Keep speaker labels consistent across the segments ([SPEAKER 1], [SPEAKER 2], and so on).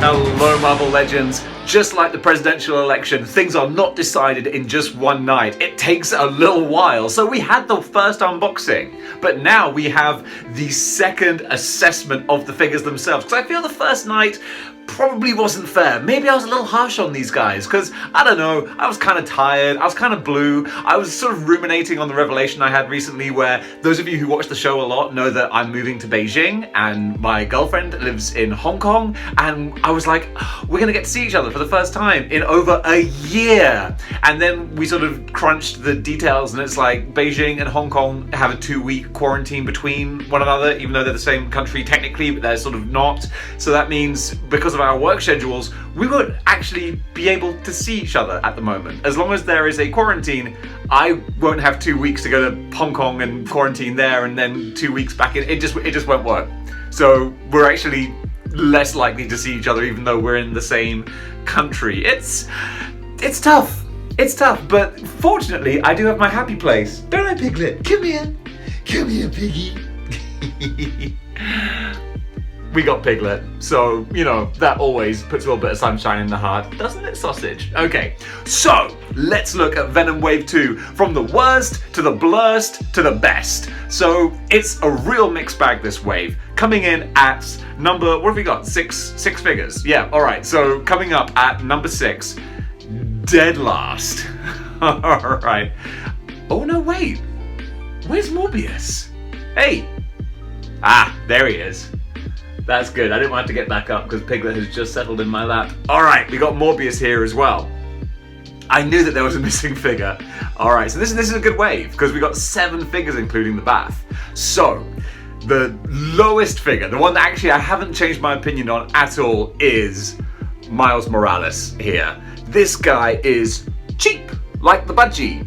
[SPEAKER 1] Hello, Marvel Legends. Just like the presidential election, things are not decided in just one night. It takes a little while. So we had the first unboxing, but now we have the second assessment of the figures themselves. Because I feel the first night probably wasn't fair. Maybe I was a little harsh on these guys because, I don't know, I was kind of tired, I was kind of blue. I was sort of ruminating on the revelation I had recently where those of you who watch the show a lot know that I'm moving to Beijing and my girlfriend lives in Hong Kong, and I was like, we're gonna get to see each other for the first time in over a year. And then we sort of crunched the details and it's like Beijing and Hong Kong have a 2-week quarantine between one another, even though they're the same country technically, but they're sort of not. So that means because of our work schedules, we won't actually be able to see each other at the moment. As long as there is a quarantine, I won't have 2 weeks to go to Hong Kong and quarantine there and then 2 weeks back in. It just won't work. So we're actually less likely to see each other even though we're in the same country. It's tough. It's tough, but fortunately I do have my happy place. Don't I, Piglet? Come here. Come here, Piggy. We got Piglet, so, you know, that always puts a little bit of sunshine in the heart, doesn't it, sausage? Okay, so let's look at Venom Wave 2, from the worst to the blurst to the best. So it's a real mixed bag, this wave, coming in at number, what have we got, six figures? Yeah, all right, so coming up at number 6, dead last. All right. Oh no, wait, where's Morbius? Hey, there he is. That's good. I didn't want to get back up because Piglet has just settled in my lap. All right, we got Morbius here as well. I knew that there was a missing figure. All right, so this is a good wave because we got 7 figures including the bath. So the lowest figure, the one that actually I haven't changed my opinion on at all, is Miles Morales here. This guy is cheap, like the budgie.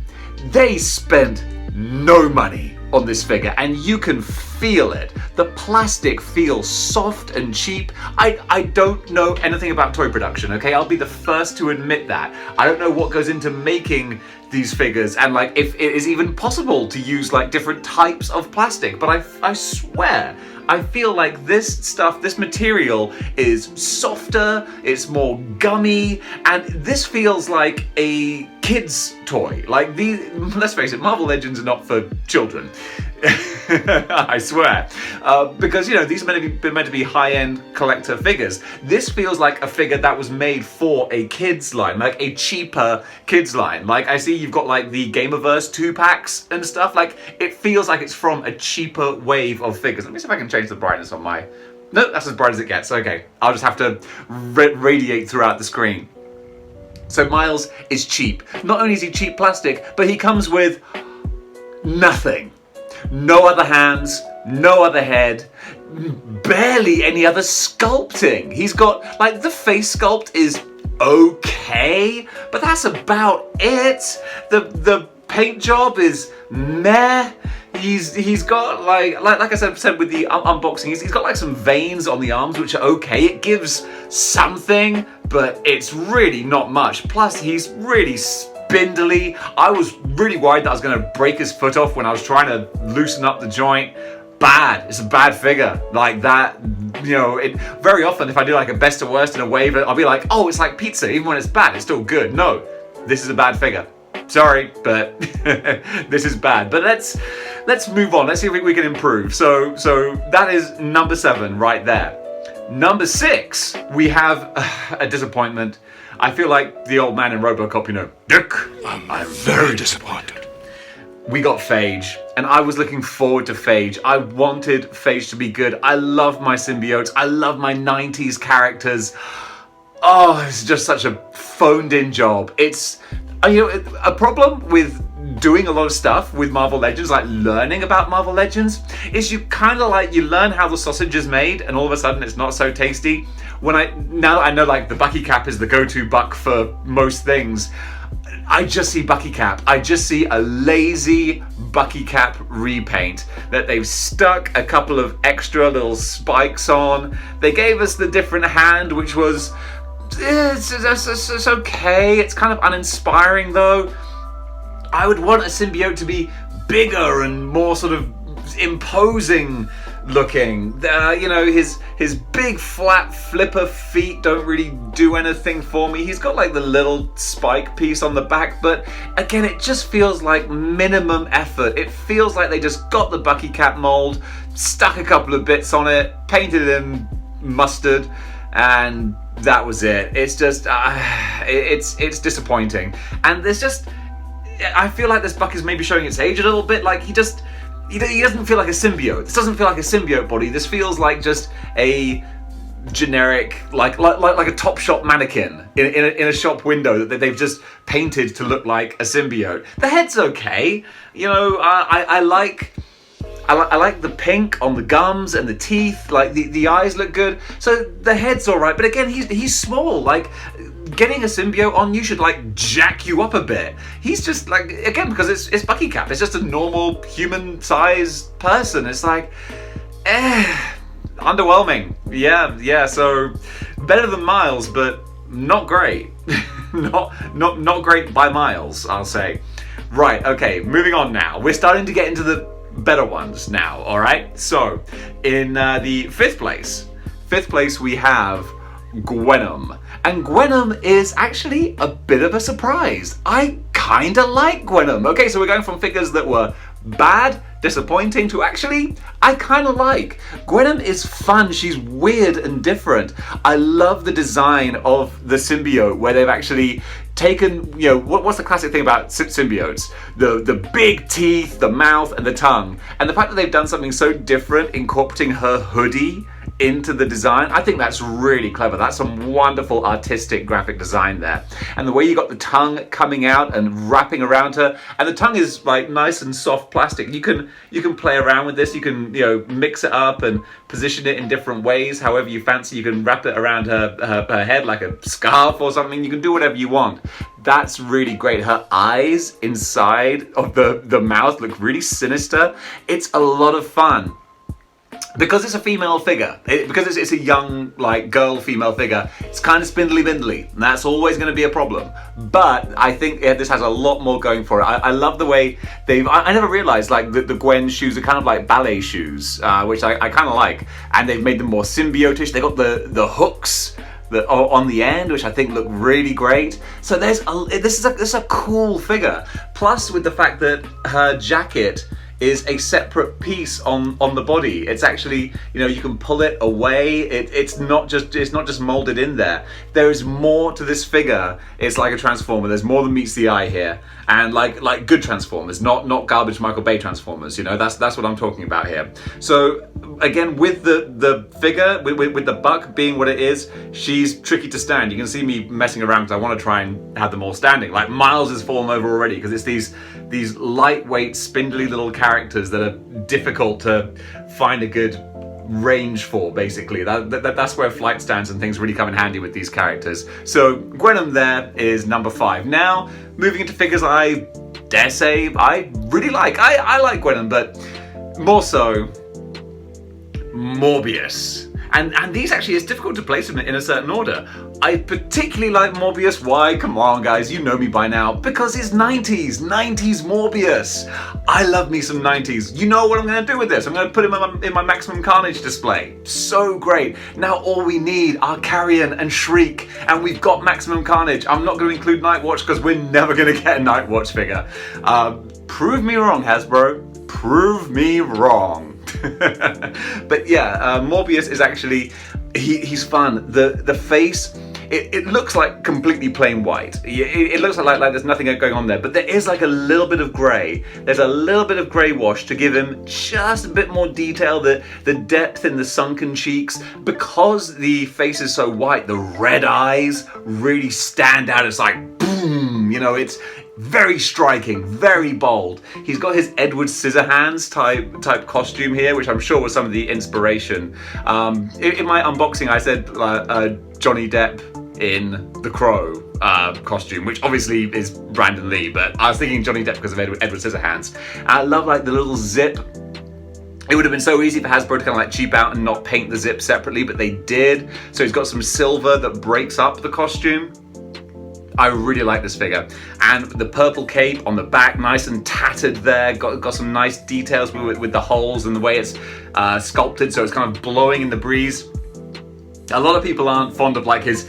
[SPEAKER 1] They spent no money on this figure and you can feel it. The plastic feels soft and cheap. I don't know anything about toy production, okay? I'll be the first to admit that. I don't know what goes into making these figures and like if it is even possible to use like different types of plastic, but I swear I feel like this stuff, this material is softer, it's more gummy, and this feels like a kid's toy. Like these, let's face it, Marvel Legends are not for children. I swear. Because, you know, these are meant to be high-end collector figures. This feels like a figure that was made for a kids line, like a cheaper kids line. Like I see you've got like the Gamerverse 2-packs and stuff. Like it feels like it's from a cheaper wave of figures. Let me see if I can change the brightness on my... No, that's as bright as it gets. Okay, I'll just have to radiate throughout the screen. So Miles is cheap. Not only is he cheap plastic, but he comes with nothing. No other hands, no other head, barely any other sculpting. He's got, like, the face sculpt is okay, but that's about it. The paint job is meh. He's got like I said with the unboxing, he's got like some veins on the arms which are okay. It gives something, but it's really not much. Plus he's really spindly. I was really worried that I was going to break his foot off when I was trying to loosen up the joint. Bad. It's a bad figure. Like that, you know, it very often if I do like a best to worst in a wave, I'll be like, oh, it's like pizza. Even when it's bad, it's still good. No, this is a bad figure. Sorry, but this is bad. But let's move on. Let's see if we can improve. So that is number 7 right there. Number 6, we have a disappointment. I feel like the old man in RoboCop, you know, Dick, I'm very disappointed. We got Phage, and I was looking forward to Phage. I wanted Phage to be good. I love my symbiotes. I love my 90s characters. Oh, it's just such a phoned-in job. It's, you know, a problem with doing a lot of stuff with Marvel Legends, like learning about Marvel Legends, is you kind of like, you learn how the sausage is made, and all of a sudden it's not so tasty. Now that I know like the Bucky Cap is the go-to buck for most things, I just see Bucky Cap. I just see a lazy Bucky Cap repaint that they've stuck a couple of extra little spikes on. They gave us the different hand, which was, it's okay. It's kind of uninspiring though. I would want a symbiote to be bigger and more sort of imposing looking. You know, his big flat flipper feet don't really do anything for me. He's got like the little spike piece on the back, but again, it just feels like minimum effort. It feels like they just got the Bucky Cap mold, stuck a couple of bits on it, painted it in mustard, and that was it. It's just it's disappointing. And there's just, I feel like this Bucky's maybe showing its age a little bit. Like he doesn't feel like a symbiote. This doesn't feel like a symbiote body. This feels like just a generic, like a Topshop mannequin in a shop window that they've just painted to look like a symbiote. The head's okay. You know, I like the pink on the gums and the teeth. Like the eyes look good. So the head's all right. But again, he's small. Like, getting a symbiote on you should like jack you up a bit. He's just like, again, because it's Bucky Cap. It's just a normal human-sized person. It's like, underwhelming. Yeah. So better than Miles, but not great. not great by miles, I'll say. Right. Okay. Moving on now. We're starting to get into the better ones now. All right. So in the fifth place we have Gwenom. And Gwenom is actually a bit of a surprise. I kinda like Gwenom. Okay, so we're going from figures that were bad, disappointing, to actually, I kinda like. Gwenom is fun, she's weird and different. I love the design of the symbiote, where they've actually taken, you know, what's the classic thing about symbiotes? The big teeth, the mouth, and the tongue. And the fact that they've done something so different, incorporating her hoodie into the design, I think that's really clever. That's some wonderful artistic graphic design there. And the way you got the tongue coming out and wrapping around her, and the tongue is like nice and soft plastic. You can play around with this. You can, you know, mix it up and position it in different ways, however you fancy. You can wrap it around her head like a scarf or something. You can do whatever you want. That's really great. Her eyes inside of the mouth look really sinister. It's a lot of fun. Because it's a female figure, because it's a young, like, girl female figure, it's kind of spindly-bindly, and that's always going to be a problem. But I think this has a lot more going for it. I love the way I never realized, like, the Gwen shoes are kind of like ballet shoes, which I kind of like. And they've made them more symbiotish. They got the hooks that are on the end, which I think look really great. So this is a cool figure. Plus, with the fact that her jacket is a separate piece on the body. It's actually, you know, you can pull it away. It's not just molded in there. There is more to this figure. It's like a Transformer. There's more than meets the eye here, and like good Transformers, not garbage Michael Bay Transformers. You know, that's what I'm talking about here. So again, with the figure, with the Buck being what it is, she's tricky to stand. You can see me messing around because I want to try and have them all standing. Like Miles has fallen over already because it's these lightweight, spindly little characters that are difficult to find a good range for, basically. That's where flight stands and things really come in handy with these characters. So Gwenom there is number 5. Now, moving into figures I dare say I really like. I like Gwenom, but more so Morbius. And these actually, it's difficult to place them in a certain order. I particularly like Morbius. Why? Come on, guys, you know me by now. Because it's 90s Morbius. I love me some 90s. You know what I'm going to do with this? I'm going to put him in my Maximum Carnage display. So great. Now all we need are Carrion and Shriek, and we've got Maximum Carnage. I'm not going to include Nightwatch because we're never going to get a Nightwatch figure. Prove me wrong, Hasbro. Prove me wrong. But yeah, Morbius is actually, he's fun. The face, it looks like completely plain white. It looks like there's nothing going on there, but there is like a little bit of grey. There's a little bit of grey wash to give him just a bit more detail, the depth in the sunken cheeks. Because the face is so white, the red eyes really stand out. It's like boom, you know, it's very striking, very bold. He's got his Edward Scissorhands type costume here, which I'm sure was some of the inspiration. In my unboxing, I said Johnny Depp in The Crow costume, which obviously is Brandon Lee, but I was thinking Johnny Depp because of Edward Scissorhands. I love like the little zip. It would have been so easy for Hasbro to kind of like cheap out and not paint the zip separately, but they did. So he's got some silver that breaks up the costume. I really like this figure. And the purple cape on the back, nice and tattered there, got some nice details with the holes and the way it's sculpted, so it's kind of blowing in the breeze. A lot of people aren't fond of like his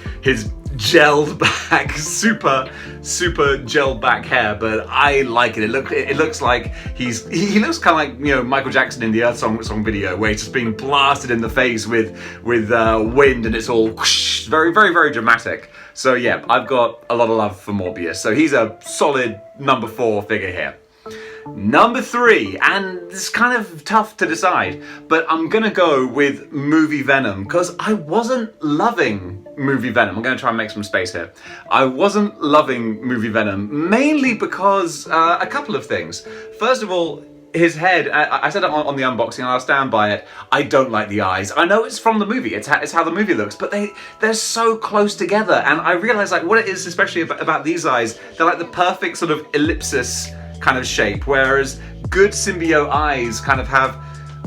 [SPEAKER 1] gelled back, super gelled back hair, but I like it. It looks like he looks kind of like, you know, Michael Jackson in the Earth Song video, where he's just being blasted in the face with wind, and it's all whoosh, very dramatic. So yeah, I've got a lot of love for Morbius. So he's a solid number 4 figure here. Number 3, and it's kind of tough to decide, but I'm gonna go with Movie Venom, because I wasn't loving Movie Venom. I'm gonna try and make some space here. I wasn't loving Movie Venom, mainly because a couple of things. First of all, his head, I said it on the unboxing and I'll stand by it, I don't like the eyes. I know it's from the movie, it's how the movie looks, but they're so close together, and I realize like what it is, especially about these eyes, they're like the perfect sort of ellipsis kind of shape, whereas good symbiote eyes kind of have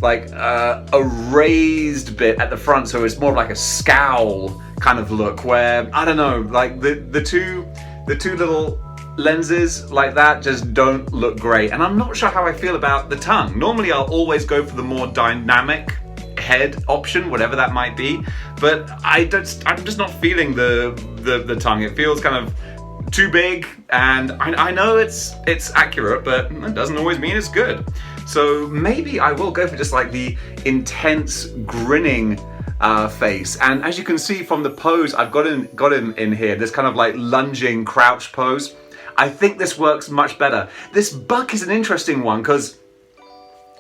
[SPEAKER 1] like a raised bit at the front, so it's more of like a scowl kind of look, where I don't know, like the two little lenses like that just don't look great. And I'm not sure how I feel about the tongue. Normally I'll always go for the more dynamic head option, whatever that might be, but I'm just not feeling the tongue. It feels kind of too big, and I know it's accurate, but it doesn't always mean it's good. So maybe I will go for just like the intense grinning face. And as you can see from the pose, I've got him in here, this kind of like lunging crouch pose. I think this works much better. This buck is an interesting one because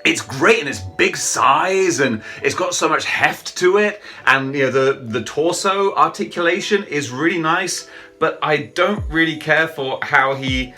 [SPEAKER 1] it's great in its big size, and it's got so much heft to it, and you know the torso articulation is really nice, but I don't really care for how he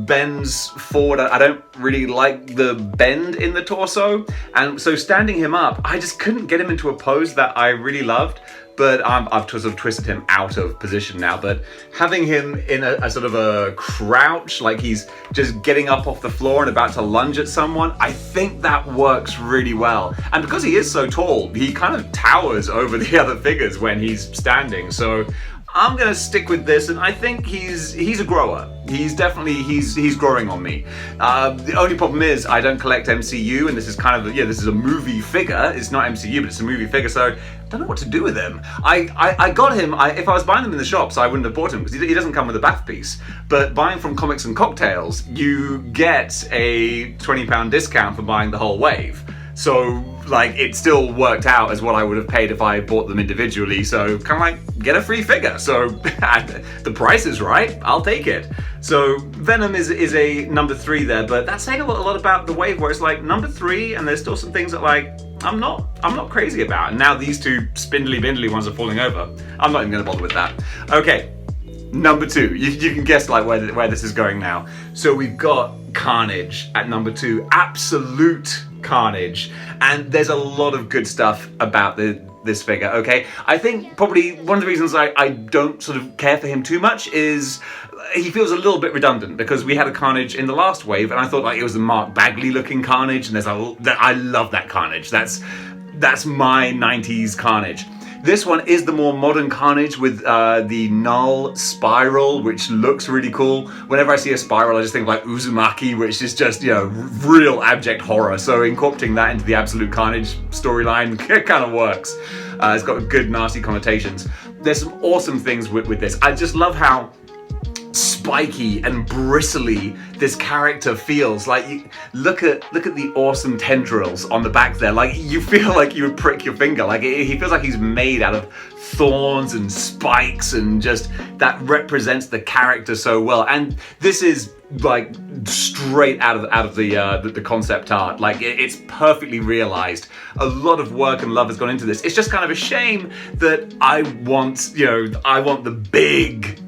[SPEAKER 1] bends forward. I don't really like the bend in the torso, and so standing him up, I just couldn't get him into a pose that I really loved. But I've sort of twisted him out of position now. But having him in a sort of a crouch, like he's just getting up off the floor and about to lunge at someone, I think that works really well. And because he is so tall, he kind of towers over the other figures when he's standing. So I'm gonna stick with this, and I think he's a grower. He's definitely he's growing on me. The only problem is I don't collect MCU, and this is kind of this is a movie figure. It's not MCU, but it's a movie figure, so I don't know what to do with him. I got him. If I was buying them in the shops, I wouldn't have bought him because he doesn't come with a bath piece. But buying from Comics and Cocktails, you get a £20 discount for buying the whole wave. So like it still worked out as what I would have paid if I bought them individually. So kind of like get a free figure. So the price is right, I'll take it. So Venom is a number 3 there, but that's saying a lot about the wave, where it's like number 3, and there's still some things that like I'm not crazy about. And now these two spindly bindly ones are falling over. I'm not even gonna bother with that. Okay. Number 2, you can guess like where this is going now. So we've got Carnage at number 2, absolute Carnage, and there's a lot of good stuff about this figure. Okay, I think probably one of the reasons I don't sort of care for him too much is he feels a little bit redundant, because we had a Carnage in the last wave, and I thought like it was a Mark Bagley looking Carnage, and I love that Carnage. That's my 90s Carnage. This one is the more modern Carnage with the null spiral, which looks really cool. Whenever I see a spiral, I just think of like Uzumaki, which is just, real abject horror. So incorporating that into the Absolute Carnage storyline kind of works. It's got good nasty connotations. There's some awesome things with this. I just love how spiky and bristly this character feels. Like, look at the awesome tendrils on the back there. Like, you feel like you would prick your finger. Like, he feels like he's made out of thorns and spikes, and just that represents the character so well. And this is like straight out of the concept art. Like, it's perfectly realized. A lot of work and love has gone into this. It's just kind of a shame that I want the big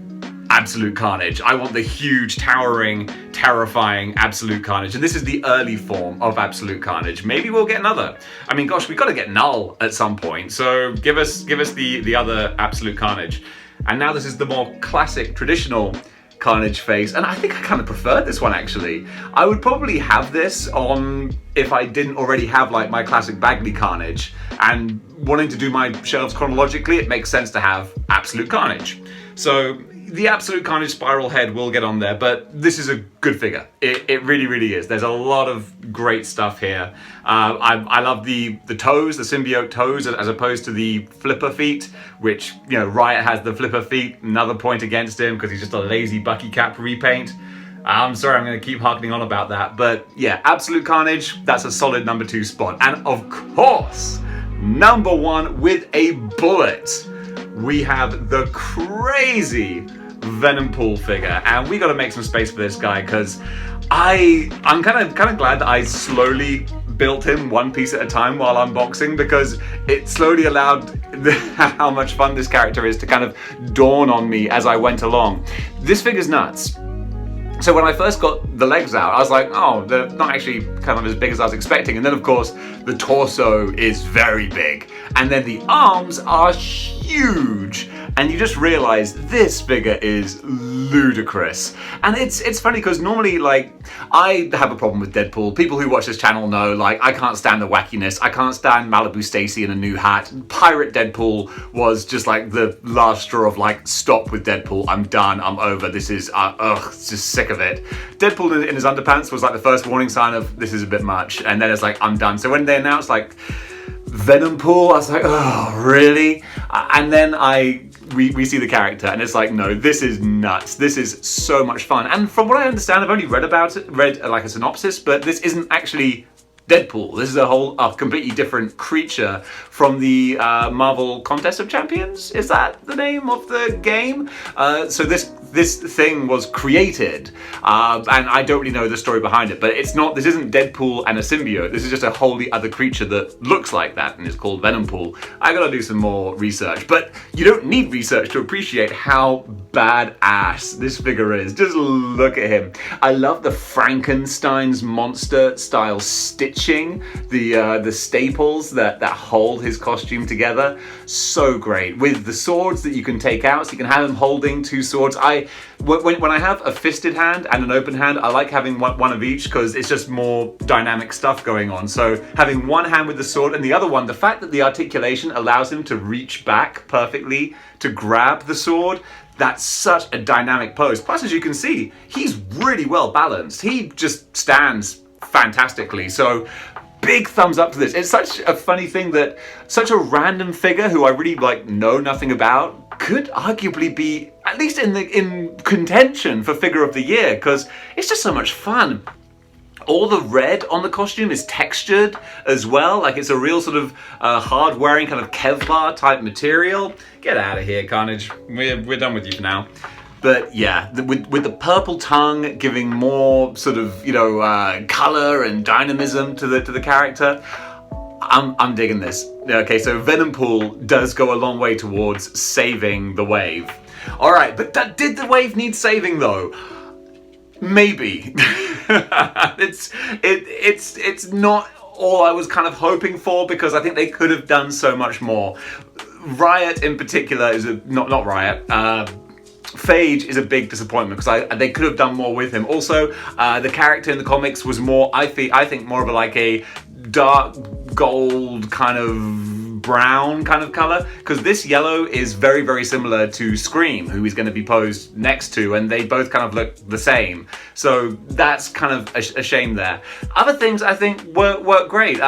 [SPEAKER 1] Absolute Carnage. I want the huge, towering, terrifying Absolute Carnage. And this is the early form of Absolute Carnage. Maybe we'll get another. I mean, gosh, we've got to get Null at some point. So give us the other Absolute Carnage. And now this is the more classic, traditional Carnage face. And I think I kind of prefer this one, actually. I would probably have this on if I didn't already have like my classic Bagley Carnage. And wanting to do my shelves chronologically, it makes sense to have Absolute Carnage. So the Absolute Carnage Spiral head will get on there, but this is a good figure. It really, really is. There's a lot of great stuff here. I love the toes, the symbiote toes, as opposed to the flipper feet, which, you know, Riot has the flipper feet. Another point against him because he's just a lazy Bucky Cap repaint. I'm sorry, I'm going to keep harkening on about that. But yeah, Absolute Carnage, that's a solid number 2 spot. And of course, number 1 with a bullet, we have the crazy Venom-pool figure. And we got to make some space for this guy because I'm kind of glad that I slowly built him one piece at a time while unboxing, because it slowly allowed how much fun this character is to kind of dawn on me as I went along. This figure's nuts. So when I first got the legs out, I was like, oh, they're not actually kind of as big as I was expecting. And then, of course, the torso is very big. And then the arms are huge. And you just realize this figure is ludicrous. And it's funny because normally, like, I have a problem with Deadpool. People who watch this channel know, like, I can't stand the wackiness. I can't stand Malibu Stacy in a new hat. Pirate Deadpool was just like the last straw of like, stop with Deadpool. I'm done. I'm over. This is, it's just sick of it. Deadpool in his underpants was like the first warning sign of this is a bit much. And then it's like, I'm done. So when they announced like Venom-pool, I was like, oh, really? And then we see the character and it's like, no, this is nuts. This is so much fun. And from what I understand, I've only read like a synopsis, but this isn't actually Deadpool. This is a completely different creature from the Marvel Contest of Champions. Is that the name of the game? So this thing was created, and I don't really know the story behind it, but it's not. This isn't Deadpool and a symbiote. This is just a wholly other creature that looks like that, and it's called Venom-pool. I gotta do some more research, but you don't need research to appreciate how badass this figure is. Just look at him. I love the Frankenstein's monster style stitching, the staples that hold his costume together. So great, with the swords that you can take out, so you can have him holding 2 swords. When I have a fisted hand and an open hand, I like having one of each because it's just more dynamic stuff going on. So having one hand with the sword and the other one, the fact that the articulation allows him to reach back perfectly to grab the sword, that's such a dynamic pose. Plus, as you can see, he's really well balanced. He just stands fantastically. So big thumbs up to this. It's such a funny thing that such a random figure who I really like know nothing about could arguably be at least in contention for figure of the year, because it's just so much fun. All the red on the costume is textured as well, like it's a real sort of hard wearing kind of Kevlar type material. Get out of here, Carnage. We're done with you for now. But yeah, with the purple tongue giving more sort of, you know, color and dynamism to the character, I'm digging this. Okay, so Venom-pool does go a long way towards saving the wave. All right, but did the wave need saving though? Maybe. It's not all I was kind of hoping for, because I think they could have done so much more. Riot in particular is not Riot. Phage is a big disappointment because they could have done more with him. Also, the character in the comics was more, I think more of a dark gold kind of brown kind of color, because this yellow is very, very similar to Scream, who he's going to be posed next to, and they both kind of look the same. So that's kind of a shame there. Other things I think work great.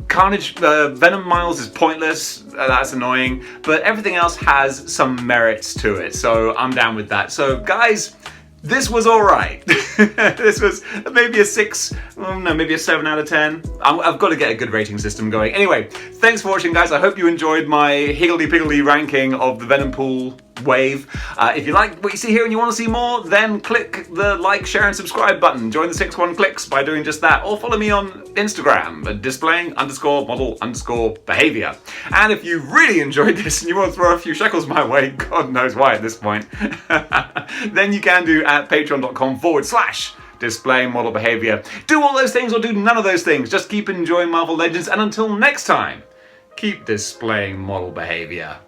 [SPEAKER 1] Carnage, Venom Miles is pointless, that's annoying, but everything else has some merits to it, so I'm down with that. So guys, this was alright. This was maybe a 6, no, maybe a 7 out of 10. I've got to get a good rating system going. Anyway, thanks for watching, guys. I hope you enjoyed my higgledy-piggledy ranking of the Venom-pool wave. If you like what you see here and you want to see more, then click the like, share and subscribe button. Join the 6-1 clicks by doing just that, or follow me on Instagram at displaying_model_behavior. And if you really enjoyed this and you want to throw a few shekels my way, God knows why at this point, then you can do at patreon.com/displayingmodelbehavior. Do all those things or do none of those things. Just keep enjoying Marvel Legends, and until next time, keep displaying model behavior.